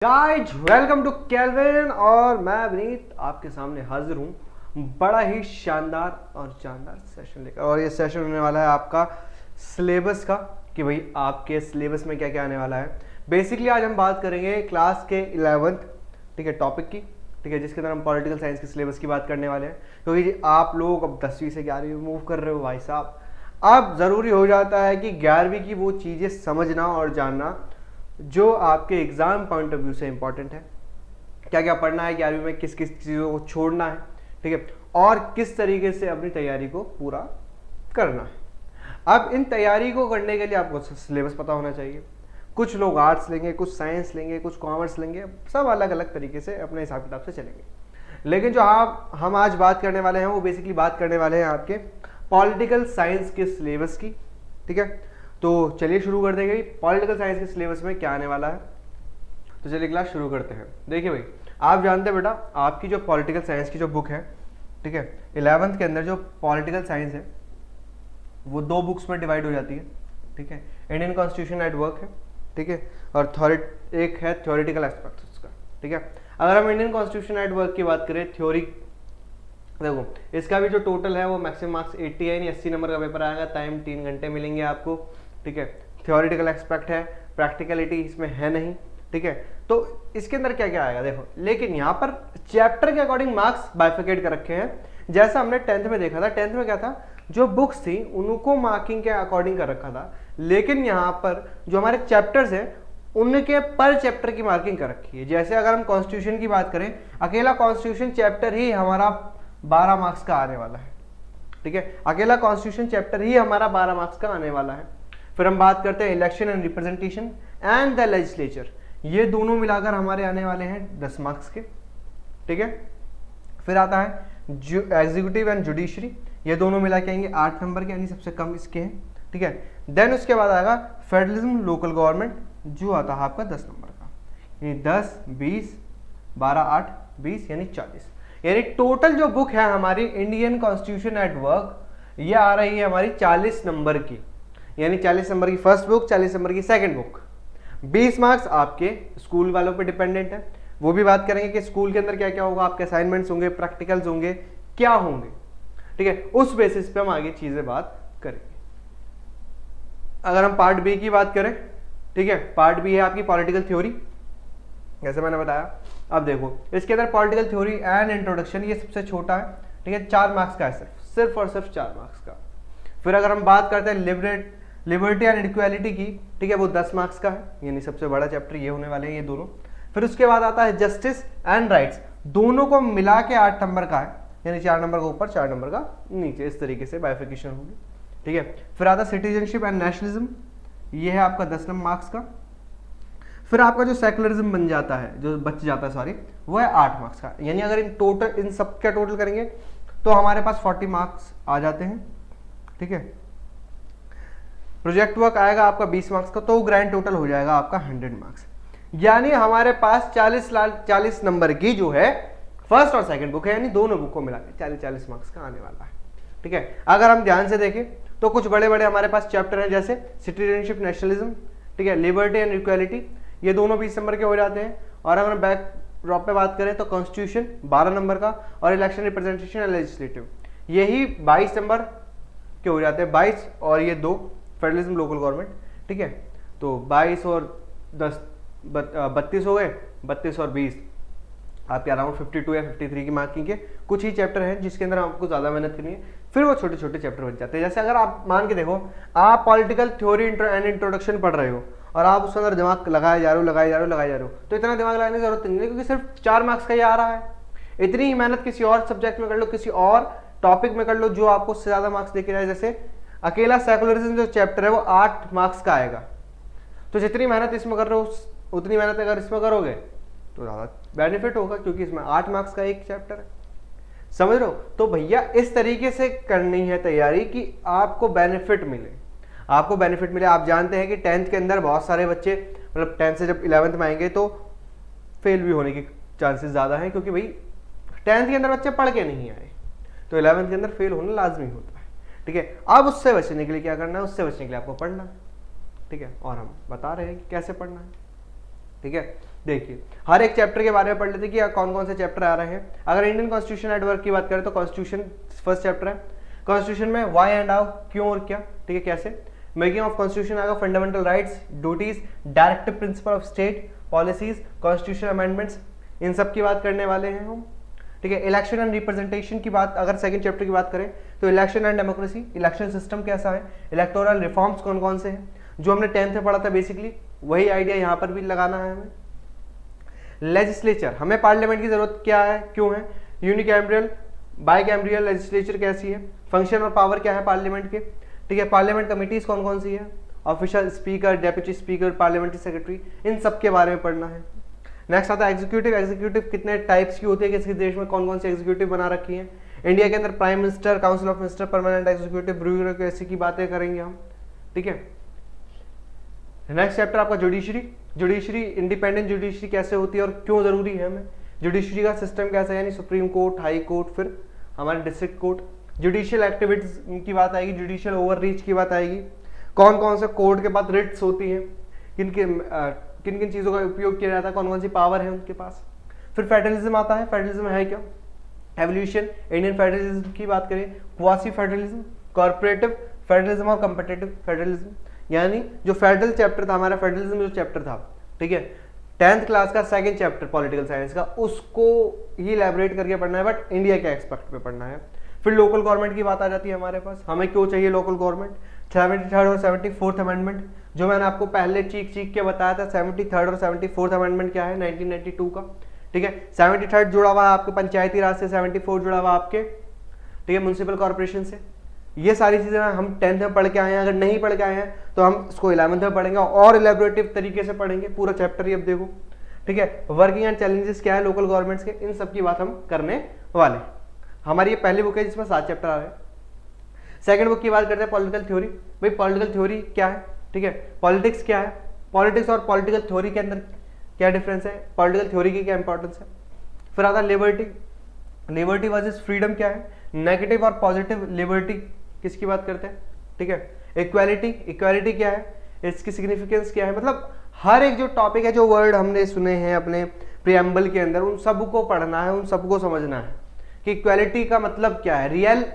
Guys welcome to kelvin और मैं विनीत आपके सामने हाजिर हूँ बड़ा ही शानदार और जानदार सेशन लेकर। और ये सेशन होने वाला है आपका सिलेबस का कि भाई आपके सिलेबस में क्या क्या आने वाला है। बेसिकली आज हम बात करेंगे क्लास के 11th ठीक है टॉपिक की, ठीक है, जिसके अंदर हम पॉलिटिकल साइंस के सिलेबस की बात करने वाले हैं। क्योंकि आप लोग अब 10वीं से 11वीं में मूव कर रहे हो भाई साहब, अब ज़रूरी हो जाता है कि 11वीं की वो चीज़ें समझना और जानना जो आपके एग्जाम पॉइंट ऑफ व्यू से इंपॉर्टेंट है। क्या क्या पढ़ना है 11वीं में, किस किस चीज़ों को छोड़ना है, ठीक है, और किस तरीके से अपनी तैयारी को पूरा करना है। अब इन तैयारी को करने के लिए आपको सिलेबस पता होना चाहिए। कुछ लोग आर्ट्स लेंगे, कुछ साइंस लेंगे, कुछ कॉमर्स लेंगे, सब अलग अलग तरीके से अपने हिसाब किताब से चलेंगे। लेकिन जो हम आज बात करने वाले हैं वो बेसिकली बात करने वाले हैं आपके पॉलिटिकल साइंस के सिलेबस की, ठीक है। तो चलिए शुरू कर देंगे पॉलिटिकल साइंस के सिलेबस में क्या आने वाला है। तो चलिए क्लास शुरू करते हैं। देखिए भाई, आप जानते हैं बेटा, आपकी जो पॉलिटिकल साइंस की जो बुक है, ठीक है, 11th के अंदर जो पॉलिटिकल साइंस है वो 2 बुक्स में डिवाइड हो जाती है, ठीक है। इंडियन कॉन्स्टिट्यूशन एट वर्क है, ठीक है, और एक है थ्योरेटिकल एस्पेक्ट उसका, ठीक है। अगर हम इंडियन कॉन्स्टिट्यूशन एट वर्क की बात करें, थ्योरी देखो इसका भी जो टोटल है वो मैक्सिमम मार्क्स 80 है, यानी 80 नंबर का पेपर आएगा। टाइम 3 घंटे मिलेंगे आपको, ठीक है। थ्योरेटिकल एस्पेक्ट है, प्रैक्टिकलिटी इसमें है नहीं, ठीक है। तो इसके अंदर क्या क्या आएगा देखो, लेकिन यहाँ पर चैप्टर के अकॉर्डिंग मार्क्स बाइफिकेट कर रखे हैं। जैसा हमने 10th में देखा था, 10th में क्या था, जो बुक्स थी उनको मार्किंग के अकॉर्डिंग कर रखा था, लेकिन यहाँ पर जो हमारे चैप्टर्स हैं उनके पर चैप्टर की मार्किंग कर रखी है। जैसे अगर हम कॉन्स्टिट्यूशन की बात करें, अकेला कॉन्स्टिट्यूशन चैप्टर ही हमारा 12 मार्क्स का आने वाला है, ठीक है। अकेला कॉन्स्टिट्यूशन चैप्टर ही हमारा 12 मार्क्स का आने वाला है। फिर हम बात करते हैं election and representation and the legislature, ये दोनों मिलाकर हमारे आने वाले हैं 10 मार्क्स के, ठीक है। फिर आता है एग्जीक्यूटिव एंड जुडिशरी, ये दोनों मिला के आएंगे 8 नंबर के, यानी सबसे कम इसके हैं, ठीक है। देन उसके बाद आएगा फेडरलिज्म लोकल गवर्नमेंट, जो आता है आपका 10 नंबर का, यानी 10 20 12 8 20 यानी 40, यानी टोटल जो बुक है हमारी इंडियन कॉन्स्टिट्यूशन एट वर्क, ये आ रही है हमारी 40 नंबर की, यानी 40 नंबर की फर्स्ट बुक, 40 नंबर की सेकंड बुक। 20 मार्क्स आपके स्कूल वालों पे डिपेंडेंट है, वो भी बात करेंगे कि स्कूल के अंदर क्या क्या होगा, आपके असाइनमेंट्स होंगे, प्रैक्टिकल्स होंगे, क्या होंगे, ठीक है। उस बेसिस पे हम आगे चीजें बात करेंगे। अगर हम पार्ट बी की बात करें, ठीक है, पार्ट बी है आपकी पॉलिटिकल थ्योरी, जैसे मैंने बताया। अब देखो इसके अंदर पॉलिटिकल थ्योरी एंड इंट्रोडक्शन, ये सबसे छोटा है, ठीक है, 4 मार्क्स का है, सिर्फ और सिर्फ 4 मार्क्स का। फिर अगर हम बात करते हैं लिबर्टी एंड इक्वालिटी की, ठीक है, वो 10 मार्क्स का है, यानी सबसे बड़ा चैप्टर ये होने वाले हैं ये दोनों। फिर उसके बाद आता है जस्टिस एंड राइट्स, दोनों को मिला के 8 नंबर का है, यानी 4 नंबर का ऊपर 4 नंबर का नीचे, इस तरीके से बाइफिकेशन होगी, ठीक है। फिर आता है सिटीजनशिप एंड नेशनलिज्म, ये है आपका 10 मार्क्स का। फिर आपका जो सेकुलरिज्म बन जाता है, जो बच जाता है सॉरी, वो है 8 मार्क्स का, यानी अगर इन सब का टोटल करेंगे तो हमारे पास 40 मार्क्स आ जाते हैं, ठीक है। प्रोजेक्ट वर्क आएगा आपका 20 मार्क्स का, तो ग्रैंड टोटल हो जाएगा आपका 100 मार्क्स, यानी हमारे पास 40 नंबर की जो है फर्स्ट और सेकंड बुक है, यानी दोनों बुक को मिला के 40 मार्क्स का आने वाला है, ठीक है। अगर हम ध्यान से देखें तो कुछ बड़े बड़े हमारे पास चैप्टर हैं, जैसे सिटीजनशिप नेशनलिज्म, ठीक है, लिबर्टी एंड इक्वालिटी, ये दोनों 20 नंबर के हो जाते हैं। और अगर हम बैक ड्रॉप पे बात करें तो कॉन्स्टिट्यूशन 12 नंबर का, और इलेक्शन रिप्रेजेंटेशन एंड लेजिस्लेटिव यही 22 नंबर के हो जाते हैं, 22 और ये 2 फेडरलिज्म लोकल गवर्नमेंट, ठीक है। तो 22 और 10 32 हो गए, 32 और 20 आपके अराउंड 52 या 53 की मार्किंग के कुछ ही चैप्टर हैं जिसके अंदर आपको ज्यादा मेहनत करनी है। फिर वो छोटे छोटे चैप्टर बन जाते हैं। जैसे अगर आप मान के देखो, आप पॉलिटिकल थ्योरी एंड इंट्रोडक्शन पढ़ रहे हो और आप उसके अंदर दिमाग लगाए जा रहे हो, तो इतना दिमाग लगाने की जरूरत नहीं है, क्योंकि सिर्फ 4 मार्क्स का ही आ रहा है। इतनी ही मेहनत किसी और सब्जेक्ट में कर लो, किसी और टॉपिक में कर लो जो आपको उससे ज्यादा मार्क्स देके जाए। जैसे अकेला सेकुलरिज्म जो चैप्टर है वो 8 मार्क्स का आएगा, तो जितनी मेहनत इसमें कर रहे हो उतनी मेहनत अगर इसमें करोगे तो ज्यादा बेनिफिट होगा, क्योंकि इसमें 8 मार्क्स का एक चैप्टर है, समझ रहे हो। तो भैया इस तरीके से करनी है तैयारी कि आपको बेनिफिट मिले, आपको बेनिफिट मिले। आप जानते हैं कि 10th के अंदर बहुत सारे बच्चे, मतलब 10th से जब 11th में आएंगे तो फेल भी होने के चांसेस ज्यादा हैं, क्योंकि भाई 10th के अंदर बच्चे पढ़ के नहीं आए, तो 11th के अंदर फेल होना लाजमी होता है, ठीक है। अब उससे बचने के लिए क्या करना है, उससे बचने के लिए आपको पढ़ना है, ठीक है, और हम बता रहे हैं कि कैसे पढ़ना है। ठीक है, देखिए हर एक चैप्टर के बारे में पढ़ लेते हैं कि कौन कौन से चैप्टर आ रहे हैं। अगर इंडियन कॉन्स्टिट्यूशन एट वर्क की बात करें तो कॉन्स्टिट्यूशन फर्स्ट चैप्टर है। कॉन्स्टिट्यूशन में व्हाई एंड हाउ, क्यों और क्या, ठीक है, कैसे। मेकिंग ऑफ कॉन्स्टिट्यूशन आएगा, fundamental rights, duties, directive principle of state, policies, constitution amendments, इन सब की बात करने वाले हैं हम, ठीक है। इलेक्शन एंड रिप्रेजेंटेशन की बात अगर सेकंड चैप्टर की बात करें तो election and democracy, election system कैसा है, इलेक्टोरल रिफॉर्म्स कौन कौन से हैं, जो हमने 10th में पढ़ा था बेसिकली वही आइडिया यहाँ पर भी लगाना है हमें। लेजिस्लेचर, हमें पार्लियामेंट की जरूरत क्या है, क्यों है, यूनिकैम्ब्रियल बाइकैम्ब्रियल लेजिस्लेचर कैसी है, फंक्शन और पावर क्या है पार्लियामेंट के, ठीक है। पार्लियामेंट कमिटीज कौन कौन सी है, official speaker, deputy speaker, parliamentary secretary, इन सब के बारे में पढ़ना है। नेक्स्ट आता है एग्जीक्यूटिव, एग्जीक्यूटिव कितने टाइप्स की होती है, किसी देश में कौन कौन सी एग्जीक्यूटिव बना रखी है। इंडिया के अंदर prime minister, council of minister, permanent executive, bureaucracy की बातें करेंगे हम, ठीक है। नेक्स्ट चैप्टर आपका जुडिशरी, जुडिशरी इंडिपेंडेंट जुडिशरी कैसे होती है और क्यों जरूरी है हमें, जुडिशरी का सिस्टम कैसा है, यानी सुप्रीम कोर्ट, हाई कोर्ट, फिर हमारे डिस्ट्रिक्ट कोर्ट। जुडिशियल एक्टिविटीज की बात आएगी, जुडिशियल ओवररीच की बात आएगी, कौन कौन से कोर्ट के बाद रिट्स होती हैं, किन किन चीज़ों का उपयोग किया जाता है, कौन कौन सी पावर है उनके पास। फिर फेडरलिज्म आता है, फेडरलिज्म है क्या, एवोल्यूशन, इंडियन फेडरलिज्म की बात करें, क्वासी फेडरलिज्म, कॉर्पोरेटिव फेडरलिज्म और कंपटीटिव फेडरलिज्म, यानी जो फेडरल चैप्टर था हमारा, फेडरलिज्म जो चैप्टर था, ठीक है, 10th क्लास का सेकंड चैप्टर पॉलिटिकल साइंस का, उसको ही इलैबोरेट करके पढ़ना है, बट इंडिया के एक्सपेक्ट पे पढ़ना है। फिर लोकल गवर्नमेंट की बात आ जाती है हमारे पास, हमें क्यों चाहिए लोकल गवर्नमेंट, 73rd और 74th अमेंडमेंट, जो मैंने आपको पहले चीख के बताया था, 73rd और 74th अमेंडमेंट क्या है 1992 का, ठीक है। 73rd जुड़ा हुआ है आपके पंचायती राज से, 74 जुड़ा हुआ आपके, ठीक है, म्युनिसिपल कॉर्पोरेशन से। ये सारी चीजें हम 10th में पढ़ के आए हैं, अगर नहीं पढ़ के आए हैं तो हम इसको 11th में पढ़ेंगे और इलेबोरेटिव तरीके से पढ़ेंगे पूरा चैप्टर ही। अब देखो, ठीक है, वर्किंग एंड चैलेंजेस क्या है लोकल गवर्नमेंट्स के, इन सब की बात हम करने वाले। हमारी ये पहली बुक है जिसमें 7 चैप्टर आ रहे हैं। सेकंड बुक की बात करते हैं पॉलिटिकल थ्योरी। भाई पॉलिटिकल थ्योरी क्या है, ठीक है, पॉलिटिक्स क्या है, पॉलिटिक्स और पॉलिटिकल थ्योरी के अंदर क्या डिफरेंस है, पॉलिटिकल थ्योरी की क्या इंपॉर्टेंस है। फिर आता है लिबर्टी, लिबर्टी वर्सेस फ्रीडम क्या है, नेगेटिव और पॉजिटिव लिबर्टी किसकी बात करते हैं, ठीक है। इक्वालिटी, इक्वालिटी क्या है, इसकी सिग्निफिकेंस क्या है, मतलब हर एक जो टॉपिक है, जो वर्ड हमने सुने हैं अपने प्रियम्बल के अंदर, उन सबको पढ़ना है, उन सबको समझना है कि इक्वालिटी का मतलब क्या है,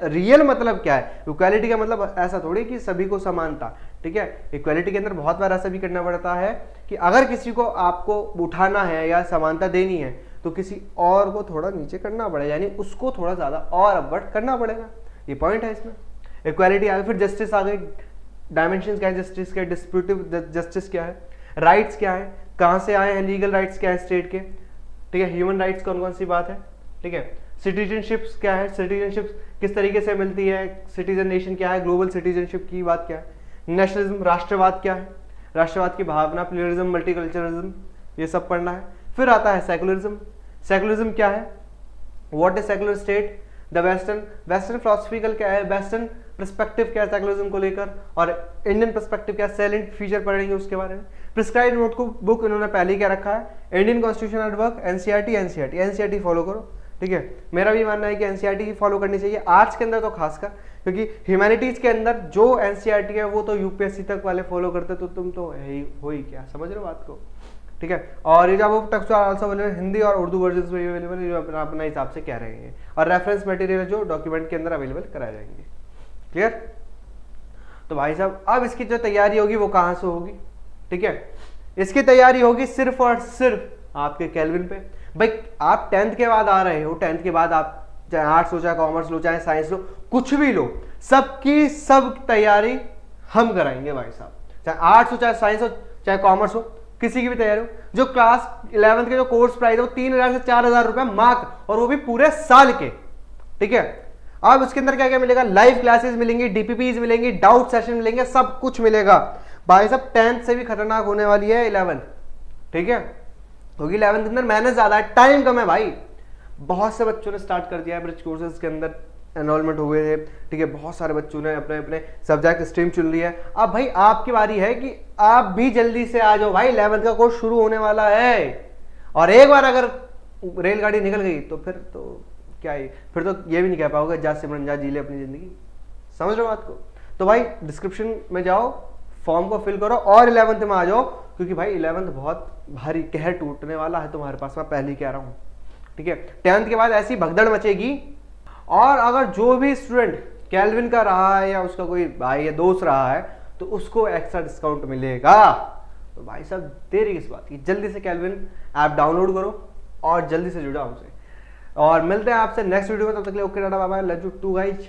रियल मतलब क्या है। इक्वालिटी का मतलब ऐसा थोड़ी कि सभी को समानता, ठीक है। इक्वालिटी के अंदर बहुत बार ऐसा भी करना पड़ता है कि अगर किसी को आपको उठाना है या समानता देनी है तो किसी और को थोड़ा नीचे करना पड़ेगा, यानी उसको थोड़ा ज्यादा और अपवर्ड करना पड़ेगा, ये पॉइंट है इसमें। इक्वालिटी आ गई, फिर जस्टिस आ गई, डायमेंशन क्या है जस्टिस के, डिस्प्यूटिव जस्टिस क्या है, राइट्स क्या है, कहाँ से आए हैं, लीगल राइट्स क्या है स्टेट के, ठीक है, ह्यूमन राइट्स कौन कौन सी बात है, ठीक है। सिटीजनशिप्स क्या है, सिटीजनशिप किस तरीके से मिलती है, सिटीजन नेशन क्या है, ग्लोबल सिटीजनशिप की बात क्या है, नेशनलिज्म राष्ट्रवाद क्या है, राष्ट्रवाद की भावना, प्लूरलिज्म, मल्टीकल्चरलिज्म, ये सब पढ़ना है। फिर आता है सेकुलरिज्म, सेकुलरिज्म क्या है, what is secular state, the western philosophical क्या है, वेस्टर्न पर्सपेक्टिव क्या है सेकुलरिज्म को लेकर, और इंडियन पर्सपेक्टिव क्या है, सैलेंट फीचर पढ़ेंगे उसके बारे में। प्रिस्क्राइब्ड नोट को बुक इन्होंने पहले क्या रखा है, Indian constitution at work, NCERT follow करो, ठीक है। मेरा भी मानना है कि एनसीईआरटी ही फॉलो करनी चाहिए, आर्ट्स के अंदर तो खासकर, क्योंकि ह्यूमैनिटीज के अंदर जो एनसीईआरटी है वो तो यूपीएससी तक वाले फॉलो करते, तो तुम तो हो ही क्या, समझ रहे हो बात को, ठीक है। और ये जो टेक्स्ट आल्सो अवेलेबल हिंदी और उर्दू वर्जन में अवेलेबल है, जो अपना हिसाब से कह रहे हैं, और रेफरेंस मटेरियल जो डॉक्यूमेंट के अंदर अवेलेबल कराए जाएंगे, क्लियर। तो भाई साहब अब इसकी जो तैयारी होगी वो कहाँ से होगी, ठीक है, इसकी तैयारी होगी सिर्फ और सिर्फ आपके केल्विन पे। भाई आप 10th के बाद आ रहे हो, 10th के बाद आप चाहे आर्ट्स लो, चाहे कॉमर्स लो, चाहे साइंस लो, कुछ भी लो, सबकी सब तैयारी हम कराएंगे भाई साहब, चाहे आर्ट्स हो, चाहे साइंस हो, चाहे कॉमर्स हो, किसी की भी तैयारी हो। जो क्लास 11th के जो कोर्स प्राइस है वो 3000 से 4000 रुपए मार्क, और वो भी पूरे साल के, ठीक है। अब उसके अंदर क्या क्या मिलेगा, लाइव क्लासेस मिलेंगी, डीपीपीज मिलेंगी, डाउट सेशन मिलेंगे, सब कुछ मिलेगा भाई साहब। 10th से भी खतरनाक होने वाली है 11th, ठीक है, क्योंकि 11th के अंदर मेहनत ज्यादा है, टाइम कम है भाई। बहुत से बच्चों ने स्टार्ट कर दिया है ब्रिज कोर्सेज के अंदर, एनरोलमेंट हुए थे, ठीक है, बहुत सारे बच्चों ने अपने अपने सब्जेक्ट स्ट्रीम चुन लिया है। अब भाई आपकी बारी है कि आप भी जल्दी से आ जाओ भाई, 11th का कोर्स शुरू होने वाला है, और एक बार अगर रेलगाड़ी निकल गई तो फिर तो क्या ही, फिर तो ये भी नहीं कह पाओगे जा सिमरन जा जी ले अपनी जिंदगी, समझ रहे हो बात को। तो भाई डिस्क्रिप्शन में जाओ, फॉर्म को फिल करो और 11th में आ जाओ, क्योंकि भाई 11th बहुत भारी कहर टूटने वाला है तुम्हारे पास, मैं पहले ही कह रहा हूँ। ठीक है, 10th के बाद ऐसी भगदड़ मचेगी। और अगर जो भी स्टूडेंट कैल्विन का रहा है या उसका कोई भाई या दोस्त रहा है तो उसको एक्स्ट्रा डिस्काउंट मिलेगा। तो भाई साहब देरी किस बात की, जल्दी से कैल्विन ऐप डाउनलोड करो और जल्दी से जुड़ो हमसे। और मिलते हैं आपसे नेक्स्ट वीडियो में, तब तक के लिए okay tata bye bye, love you too guys.